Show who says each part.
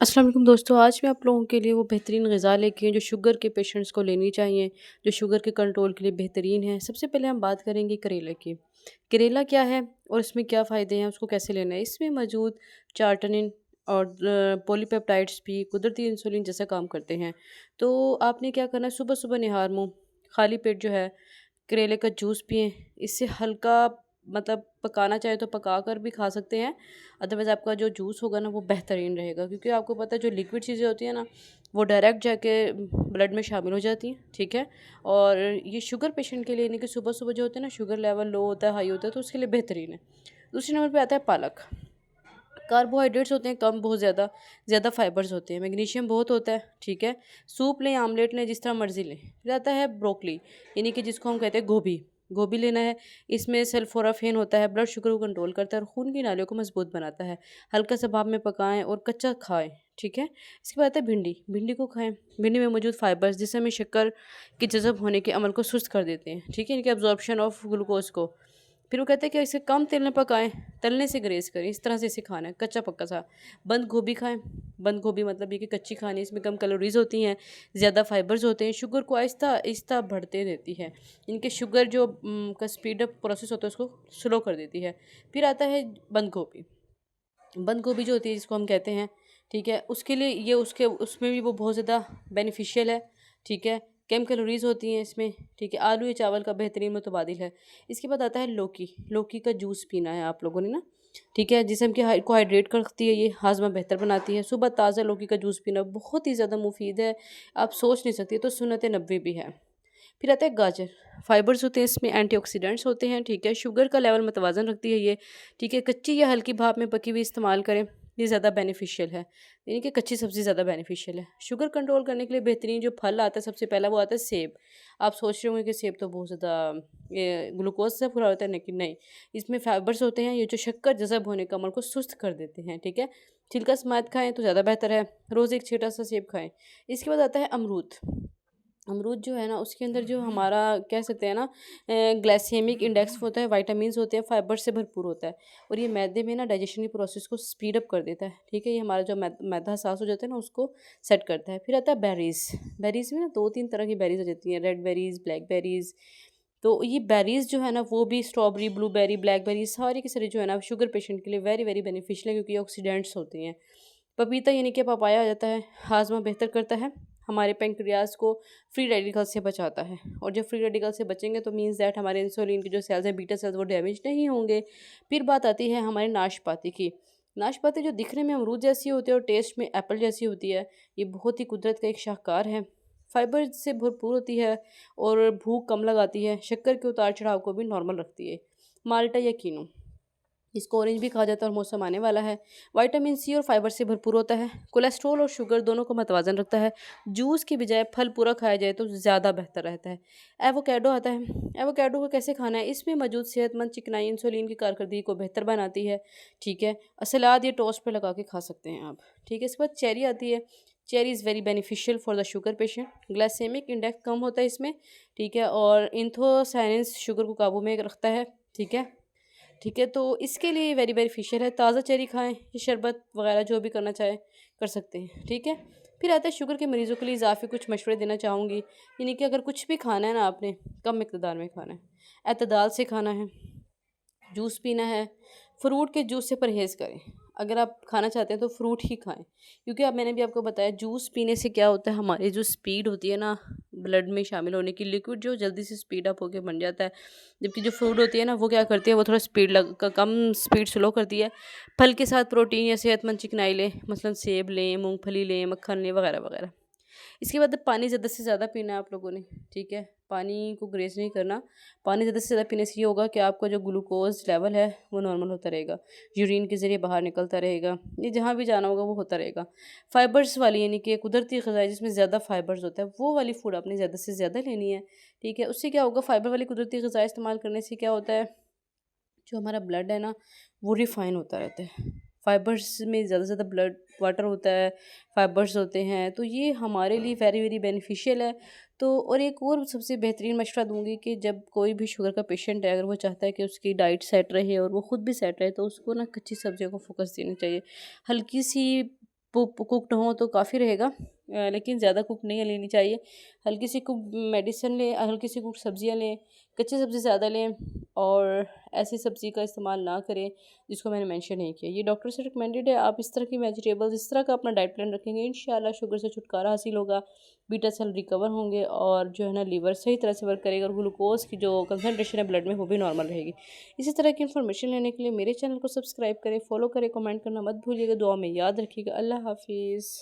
Speaker 1: अस्सलाम वालेकुम दोस्तों, आज मैं आप लोगों के लिए वो बेहतरीन ग़िज़ा लेके आई हूँ जो शुगर के पेशेंट्स को लेनी चाहिए, जो शुगर के कंट्रोल के लिए बेहतरीन है। सबसे पहले हम बात करेंगे करेले की। करेला क्या है और इसमें क्या फ़ायदे हैं, उसको कैसे लेना है? इसमें मौजूद चार्टनिन और पॉलीपेप्टाइड्स भी कुदरती इंसुलिन जैसा काम करते हैं। तो आपने क्या करना है, सुबह-सुबह निहार मुँह खाली पेट जो है करेले का जूस पिएँ। इससे हल्का मतलब पकाना चाहे तो पका कर भी खा सकते हैं, अदरवाइज़ आपका जो जूस होगा ना वो बेहतरीन रहेगा, क्योंकि आपको पता है जो लिक्विड चीज़ें होती हैं ना वो डायरेक्ट जाके ब्लड में शामिल हो जाती हैं, ठीक है। और ये शुगर पेशेंट के लिए यानी कि सुबह सुबह जो होता है ना शुगर लेवल लो होता है हाई होता है तो उसके लिए बेहतरीन है। दूसरे नंबर पे आता है पालक। कार्बोहाइड्रेट्स होते हैं कम, बहुत ज़्यादा ज़्यादा फाइबर्स होते हैं, मैग्नीशियम बहुत होता है, ठीक है। सूप लें, आमलेट लें, जिस तरह मर्ज़ी लें। फिर आता है ब्रोकली, यानी कि जिसको हम कहते हैं गोभी। गोभी लेना है। इसमें सल्फोराफेन होता है, ब्लड शुगर को कंट्रोल करता है और खून की नालियों को मजबूत बनाता है। हल्का सा भाप में पकाएं और कच्चा खाएं, ठीक है। इसके बाद आता है भिंडी। भिंडी को खाएं। भिंडी में मौजूद फाइबर्स जिससे हमें शक्कर के जज़ब होने के अमल को सुस्त कर देते हैं, ठीक है, यानी कि अब्जॉर्प्शन ऑफ ग्लूकोज को। फिर वो कहते हैं कि इसे कम तेल में पकाएं, तलने से ग्रेस करें, इस तरह से इसे खाना है कच्चा पक्का सा। बंद गोभी खाएं। बंद गोभी मतलब ये कि कच्ची खानी है, इसमें कम कैलोरीज होती हैं, ज़्यादा फाइबर्स होते हैं, शुगर को आहिस्ता आहिस्ता बढ़ते देती है, इनके शुगर जो का स्पीड अप प्रोसेस होता है उसको स्लो कर देती है। फिर आता है बंद गोभी। बंद गोभी जो होती है जिसको हम कहते हैं, ठीक है, उसके लिए ये उसके उसमें भी वो बहुत ज़्यादा बेनिफिशियल है, ठीक है। कम कैलोरीज होती हैं इसमें, ठीक है। आलू या चावल का बेहतरीन मुतबादिल है। इसके बाद आता है लौकी। लौकी का जूस पीना है आप लोगों ने ना, ठीक है, जिसम के को हाइड्रेट करती है, ये हाजमा बेहतर बनाती है। सुबह ताज़ा लौकी का जूस पीना बहुत ही ज़्यादा मुफीद है, आप सोच नहीं सकती, तो सुन्नत नबवी भी है। फिर आता है गाजर। फाइबर्स होते हैं इसमें, एंटीऑक्सीडेंट्स होते हैं, ठीक है, शुगर का लेवल मतवाज़न रखती है ये, ठीक है। कच्ची या हल्की भाप में पकी हुई इस्तेमाल करें, ये ज़्यादा बेनिफिशियल है, यानी कि कच्ची सब्ज़ी ज़्यादा बेनिफिशियल है। शुगर कंट्रोल करने के लिए बेहतरीन जो फल आता है सबसे पहला वो आता है सेब। आप सोच रहे होंगे कि सेब तो बहुत ज़्यादा ये ग्लूकोज से पूरा होता है, लेकिन नहीं, इसमें फाइबर्स होते हैं, ये जो शक्कर जज़ब होने का अमल को सुस्त कर देते हैं, ठीक है। छिलका समेत खाएँ तो ज़्यादा बेहतर है। रोज़ एक छोटा सा सेब खाएँ। इसके बाद आता है अमरूद। अमरूद जो है ना उसके अंदर जो हमारा कह सकते हैं ना ग्लाइसेमिक इंडेक्स होता है, विटामिन्स होते हैं, फाइबर से भरपूर होता है, और ये मैदे में ना डाइजेशन की प्रोसेस को स्पीड अप कर देता है, ठीक है। ये हमारा जो मैदा साफ हो जाता है ना उसको सेट करता है। फिर आता है बेरीज़। बेरीज़ में ना दो तीन तरह की बेरीज़ आ जाती हैं, रेड बेरीज़, ब्लैक बेरीज़। तो ये बेरीज़ जो है ना वो भी स्ट्रॉबेरी, ब्लूबेरी, ब्लैकबेरी सारी की सारी जो है ना शुगर पेशेंट के लिए वेरी वेरी बेनिफिशियल है, क्योंकि ये ऑक्सीडेंट्स होती हैं। पपीता यानी कि पपाया आ जाता है, हाजमा बेहतर करता है, हमारे पेंक्रियाज को फ्री रेडिकल से बचाता है, और जब फ्री रेडिकल से बचेंगे तो मीन्स दैट हमारे इंसुलिन के जो सेल्स हैं, बीटा सेल्स, वो डैमेज नहीं होंगे। फिर बात आती है हमारे नाशपाती की। नाशपाती जो दिखने में अमरूद जैसी होती है और टेस्ट में एप्पल जैसी होती है, ये बहुत ही कुदरत का एक शाहकार है, फाइबर से भरपूर होती है और भूख कम लगाती है, शक्कर के उतार चढ़ाव को भी नॉर्मल रखती है। माल्टा या कीनू, इसको ऑरेंज भी कहा जाता है और मौसम आने वाला है। विटामिन सी और फाइबर से भरपूर होता है, कोलेस्ट्रॉल और शुगर दोनों को मतवाजन रखता है। जूस की बजाय फल पूरा खाया जाए तो ज़्यादा बेहतर रहता है। एवोकाडो आता है। एवोकाडो को कैसे खाना है, इसमें मौजूद सेहतमंद चिकनाई इंसुलिन की कारकर्दगी को बेहतर बनाती है, ठीक है। सलाद या टोस्ट पर लगा के खा सकते हैं आप, ठीक है। इसके बाद चेरी आती है। Cherry is very beneficial for the sugar patient, glycaemic index कम होता है इसमें, ठीक है, और इंथोसाइनेंस शुगर को काबू में रखता है, ठीक है। ठीक है, तो इसके लिए वेरी बेनिफिशियल है। ताज़ा चेरी खाएँ, ये शरबत वगैरह जो भी करना चाहे कर सकते हैं, ठीक है। फिर आता है शुगर के मरीज़ों के लिए इजाफ़ी कुछ मशवरे देना चाहूँगी, यानी कि अगर कुछ भी खाना है ना आपने, कम मिकदार में खाना है, एतदाल से खाना है, जूस पीना है, फ्रूट के जूस से परहेज़ करें। अगर आप खाना चाहते हैं तो फ्रूट ही खाएँ, क्योंकि अब मैंने भी आपको बताया जूस पीने से क्या होता है, हमारी जो स्पीड होती है ना ब्लड में शामिल होने की, लिक्विड जो जल्दी से स्पीड अप होके बन जाता है, जबकि जो फ्रूट होती है ना वो क्या करती है, वो थोड़ा कम स्पीड स्लो करती है। फल के साथ प्रोटीन या सेहतमंद चिकनाई लें, मसलन सेब लें, मूँगफली लें, मक्खन लें, वगैरह वगैरह। इसके बाद पानी ज़्यादा से ज़्यादा पीना है आप लोगों ने, ठीक है, पानी को ग्रेस नहीं करना। पानी ज़्यादा से ज़्यादा पीने से ये होगा कि आपका जो ग्लूकोज लेवल है वो नॉर्मल होता रहेगा, यूरिन के ज़रिए बाहर निकलता रहेगा, ये जहाँ भी जाना होगा वो होता रहेगा। फाइबर्स वाली यानी कि कुदरती ग़िज़ा जिसमें ज़्यादा फाइबर्स होता है वो वाली फूड आपने ज़्यादा से ज़्यादा लेनी है, ठीक है। उससे क्या होगा, फाइबर वाली कुदरती ग़िज़ा इस्तेमाल करने से क्या होता है, जो हमारा ब्लड है ना वो रिफाइन होता रहता है। फाइबर्स में ज़्यादा से ज़्यादा ब्लड वाटर होता है, फाइबर्स होते हैं, तो ये हमारे लिए वेरी वेरी बेनिफिशियल है। तो और एक और सबसे बेहतरीन मशवरा दूंगी कि जब कोई भी शुगर का पेशेंट है, अगर वो चाहता है कि उसकी डाइट सेट रहे और वो खुद भी सेट रहे, तो उसको ना कच्ची सब्जियों को फोकस देना चाहिए। हल्की सी कुकड हों तो काफ़ी रहेगा, लेकिन ज़्यादा कुक नहीं लेनी चाहिए। हल्की सी कुक मेडिसिन लें, हल्की सी कुक सब्जियां लें, कच्ची सब्ज़ी ज़्यादा लें और ऐसी सब्ज़ी का इस्तेमाल ना करें जिसको मैंने मेंशन नहीं किया। ये डॉक्टर से रिकमेंडेड है। आप इस तरह की वेजिटेबल्स, इस तरह का अपना डाइट प्लान रखेंगे, इंशाल्लाह शुगर से छुटकारा हासिल होगा, बीटा सेल रिकवर होंगे और जो है ना लीवर सही तरह से वर्क करेगा और ग्लूकोज की जो कंसनट्रेशन है ब्लड में वो भी नॉर्मल रहेगी। इसी तरह की इन्फॉर्मेशन लेने के लिए मेरे चैनल को सब्सक्राइब करें, फॉलो करें, कमेंट करना मत भूलिएगा, दुआ में याद रखिएगा। अल्लाह हाफिज़।